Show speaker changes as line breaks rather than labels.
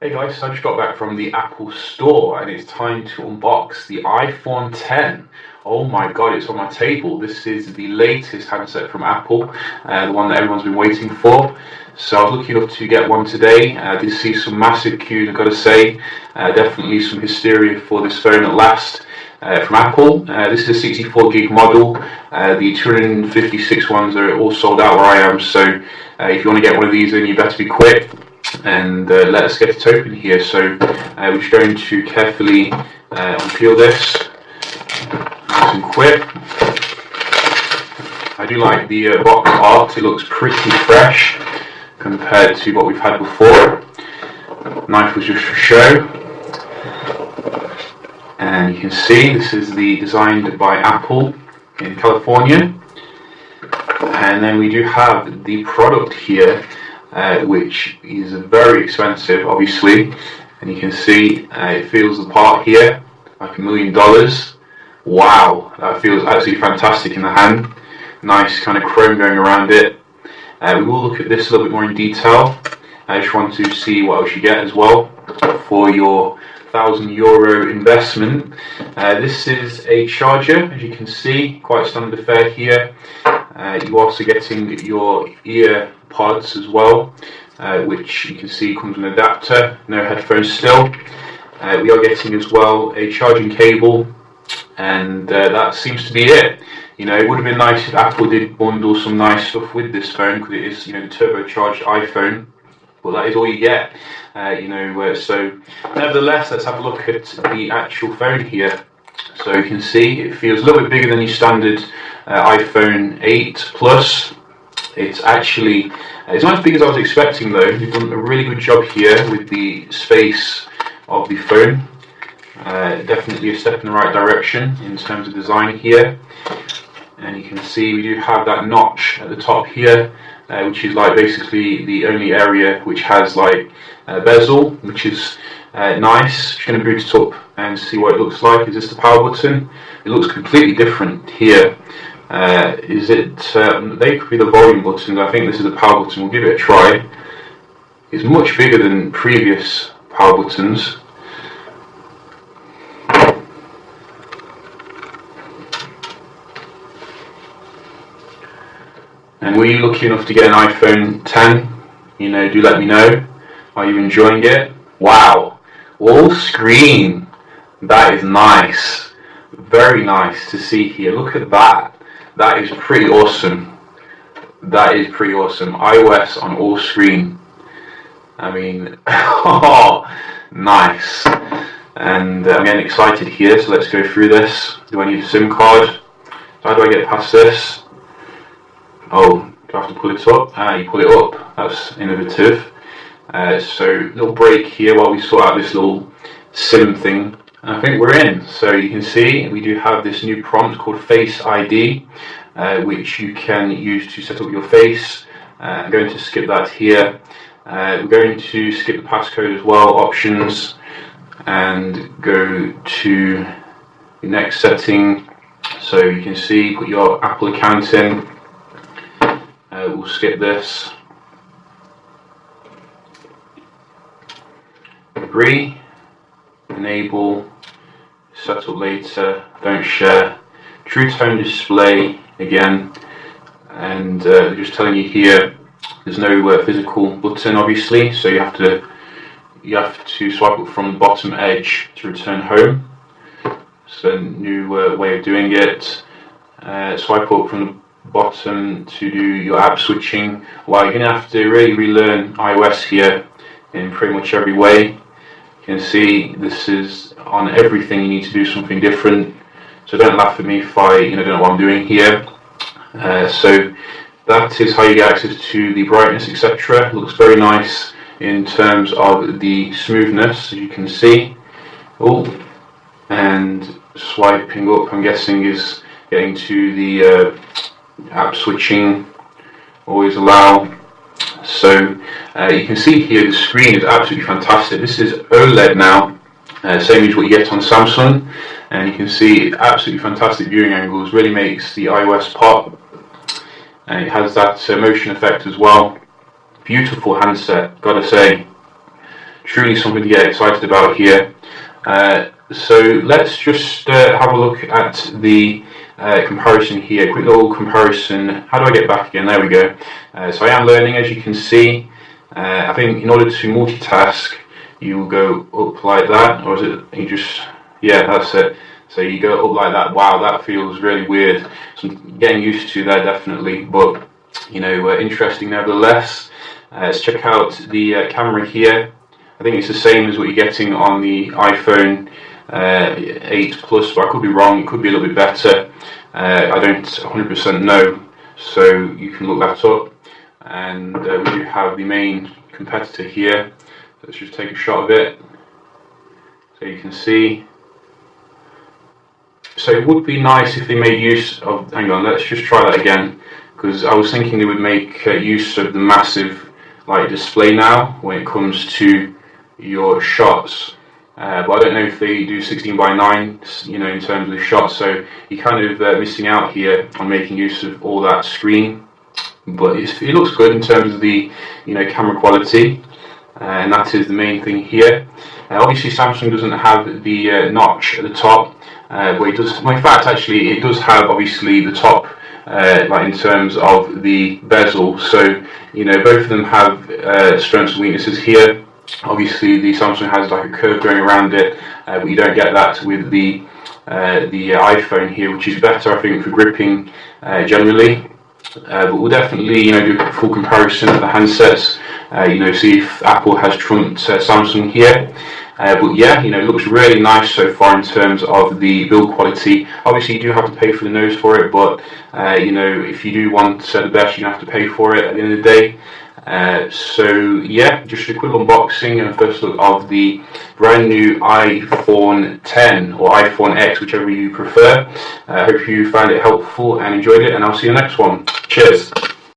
Hey guys, so I just got back from the Apple store and it's time to unbox the iPhone 10. Oh my god, it's on my table. This is the latest handset from Apple, the one that everyone's been waiting for. So I was lucky enough to get one today. I did see some massive queues, I've got to say. Definitely some hysteria for this phone at last. From Apple. This is a 64 gig model. The 256 ones are all sold out where I am, so if you want to get one of these, then you better be quick. And let's get it open here. So we're just going to carefully unpeel this, nice and quick. I do like the box art. It looks pretty fresh compared to what we've had before. Knife was just for show. And you can see this is designed by Apple in California. And then we do have the product here, which is very expensive, obviously. And you can see it feels the part here, like $1 million. Wow, that feels absolutely fantastic in the hand. Nice kind of chrome going around it. We will look at this a little bit more in detail. I just want to see what else you get as well for your €1,000 investment. This is a charger, as you can see, quite standard affair here. You're also getting your ear pods as well, which you can see comes with an adapter, no headphones still. We are getting as well a charging cable, and that seems to be it. You know, it would have been nice if Apple did bundle some nice stuff with this phone, because it is, you know, the turbocharged iPhone. But that is all you get, so nevertheless, let's have a look at the actual phone here. So you can see it feels a little bit bigger than your standard iPhone 8 Plus. It's actually, it's not as big as I was expecting though. You've done a really good job here with the space of the phone. Definitely a step in the right direction in terms of design here. And you can see we do have that notch at the top here, which is like basically the only area which has like a bezel, which is nice. Just going to boot it up and see what it looks like. Is this the power button? It looks completely different here. They could be the volume buttons. I think this is the power button. We'll give it a try. It's much bigger than previous power buttons. And were you lucky enough to get an iPhone 10? You know, do let me know. Are you enjoying it? Wow, all screen. That is nice. Very nice to see here. Look at that. That is pretty awesome. That is pretty awesome. iOS on all screen. I mean, oh, nice. And I'm getting excited here, so let's go through this. Do I need a SIM card? How do I get past this? Oh, do I have to pull it up? You pull it up. That's innovative. So, little break here while we sort out this little SIM thing. And I think we're in. So you can see we do have this new prompt called Face ID, which you can use to set up your face. I'm going to skip that here. We're going to skip the passcode as well, options, and go to the next setting. So you can see, put your Apple account in. We'll skip this. Agree. Enable. Set up later. Don't share. True tone display again. And just telling you here, there's no physical button, obviously. So you have to swipe up from the bottom edge to return home. So a new way of doing it. Swipe up from the bottom to do your app switching. Well, you're going to have to really relearn iOS here in pretty much every way. You can see this is on everything. You need to do something different. So don't laugh at me if I don't know what I'm doing here. So that is how you get access to the brightness, etc. Looks very nice in terms of the smoothness, as you can see. Oh, and swiping up, I'm guessing, is getting to the app switching. Always allow. So you can see here the screen is absolutely fantastic. This is OLED now, same as what you get on Samsung, and you can see absolutely fantastic viewing angles. Really makes the iOS pop, and it has that motion effect as well. Beautiful handset, gotta say. truly something to get excited about here. So let's just have a look at the comparison here. Quick little comparison. How do I get back again? There we go. So I am learning, as you can see. I think in order to multitask, you will go up like that, or is it you just? Yeah, that's it. So you go up like that. Wow, that feels really weird. So I'm getting used to there definitely, but interesting nevertheless. Let's check out the camera here. I think it's the same as what you're getting on the iPhone 8 Plus, but I could be wrong. It could be a little bit better. I don't 100% know, so you can look that up. And we do have the main competitor here. Let's just take a shot of it, so you can see. So it would be nice if they made use of. Hang on, let's just try that again, because I was thinking they would make use of the massive display now when it comes to your shots, but I don't know if they do 16:9 in terms of the shots, so you're kind of missing out here on making use of all that screen. But it looks good in terms of the camera quality, and that is the main thing here. Obviously Samsung doesn't have the notch at the top, but it does. Well, in fact, actually, it does have obviously the top. In terms of the bezel, so both of them have strengths and weaknesses here. Obviously, the Samsung has like a curve going around it, but you don't get that with the iPhone here, which is better, I think, for gripping generally. But we'll definitely do a full comparison of the handsets. See if Apple has trumped Samsung here. But yeah, it looks really nice so far in terms of the build quality. Obviously, you do have to pay for the nose for it, but if you do want the best, you have to pay for it at the end of the day. So yeah, just a quick unboxing and a first look of the brand new iPhone 10 or iPhone X, whichever you prefer. I hope you found it helpful and enjoyed it, and I'll see you in the next one. Cheers.